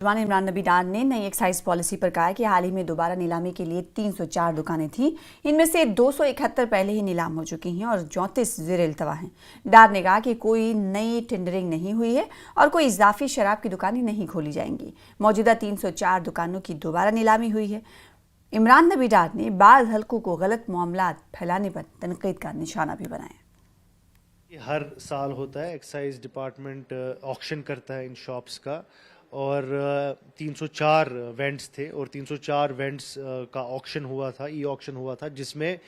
नौजवान इमरान नबी डार ने नई एक्साइज पॉलिसी पर कहा है कि हाल ही में दोबारा नीलामी के लिए 304 दुकानें थीं। इनमें से 271 पहले ही नीलाम हो चुकी हैं और 34 ज़ेर इल्तवा हैं। डार ने कहा कि कोई नई टेंडरिंग नहीं हुई है और कोई इजाफी शराब की दुकानें नहीं खोली जाएंगी। मौजूदा 304 दुकानों की दोबारा नीलामी हुई है। इमरान नबी डार ने बाज़ हलकों को गलत मामलात फैलाने पर तनकीद का निशाना भी बनाया। हर साल होता है, एक्साइज डिपार्टमेंट ऑक्शन करता है इन शॉप्स का, और 304 वेंट्स थे और 304 वेंट्स का ऑक्शन हुआ था, ई ऑक्शन हुआ था, जिसमें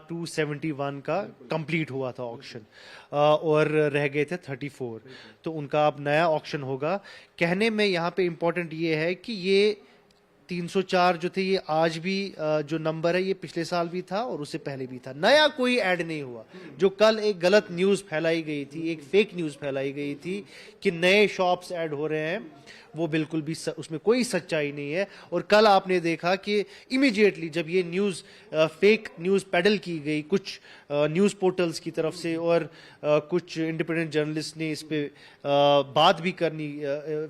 271 का कंप्लीट हुआ था ऑक्शन और रह गए थे 34। तो उनका अब नया ऑक्शन होगा। कहने में यहाँ पे इम्पोर्टेंट ये है कि ये 304 जो थे, ये आज भी जो नंबर है ये पिछले साल भी था और उससे पहले भी था। नया कोई ऐड नहीं हुआ। जो कल एक गलत न्यूज़ फैलाई गई थी, एक फेक न्यूज़ फैलाई गई थी कि नए शॉप्स ऐड हो रहे हैं, वो बिल्कुल भी उसमें कोई सच्चाई नहीं है। और कल आपने देखा कि इमीडिएटली जब ये न्यूज़ फेक न्यूज़ पेडल की गई कुछ न्यूज़ पोर्टल्स की तरफ से और कुछ इंडिपेंडेंट जर्नलिस्ट ने इस पे बात भी करनी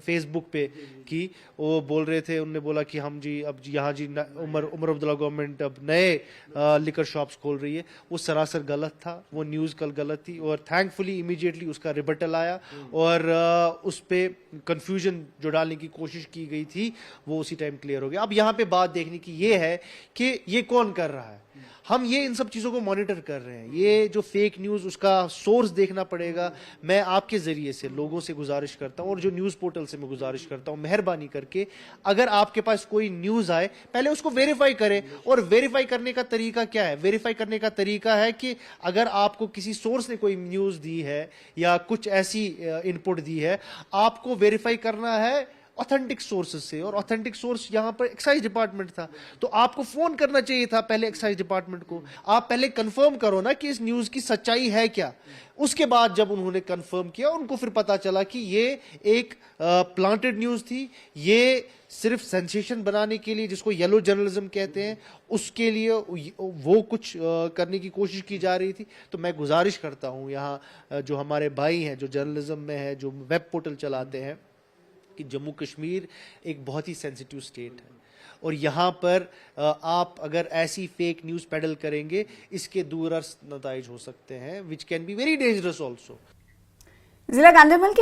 फेसबुक पे की। वो बोल रहे थे, उन्होंने बोला कि हम जी अब यहाँ जी उमर अब्दुल्ला गवर्नमेंट अब नए लिकर शॉप्स खोल रही है। वो सरासर गलत था, वो न्यूज़ कल गलत थी और थैंकफुली इमीडिएटली उसका रिबटल आया और उस पे कंफ्यूजन जो डालने की कोशिश की गई थी वो उसी टाइम क्लियर हो गया। अब यहाँ पे बात देखने की ये है कि ये कौन कर रहा है। हम ये इन सब चीज़ों को मॉनिटर कर रहे हैं। ये जो फेक न्यूज़, उसका सोर्स देखना पड़ेगा। मैं आपके ज़रिए से लोगों से गुजारिश करता हूँ और जो न्यूज़ पोर्टल से मैं गुजारिश करता हूँ, मेहरबानी करके अगर आपके पास कोई न्यूज़ आए पहले उसको वेरीफाई करें। और वेरीफाई करने का तरीका क्या है? वेरीफाई करने का तरीका है कि अगर आपको किसी सोर्स ने कोई न्यूज़ दी है या कुछ ऐसी इनपुट दी है, आपको वेरीफाई करना है ऑथेंटिक सोर्सेज से। और ऑथेंटिक सोर्स यहाँ पर एक्साइज डिपार्टमेंट था, तो आपको फोन करना चाहिए था पहले एक्साइज डिपार्टमेंट को। आप पहले कंफर्म करो ना कि इस न्यूज़ की सच्चाई है क्या। उसके बाद जब उन्होंने कंफर्म किया, उनको फिर पता चला कि ये एक प्लांटेड न्यूज़ थी, ये सिर्फ सेंसेशन बनाने के लिए, जिसको येलो जर्नलिज्म कहते हैं, उसके लिए वो कुछ करने की कोशिश की जा रही थी। तो मैं गुजारिश करता हूँ यहाँ जो हमारे भाई हैं, जो जर्नलिज्म में है, जो वेब पोर्टल चलाते हैं, कि जम्मू कश्मीर एक बहुत ही सेंसिटिव स्टेट है और यहाँ पर आप अगर ऐसी फेक न्यूज़ पेडल करेंगे, इसके दूरअर्थ नताइज हो सकते हैं, which can be very dangerous also. जिला गांधरबल के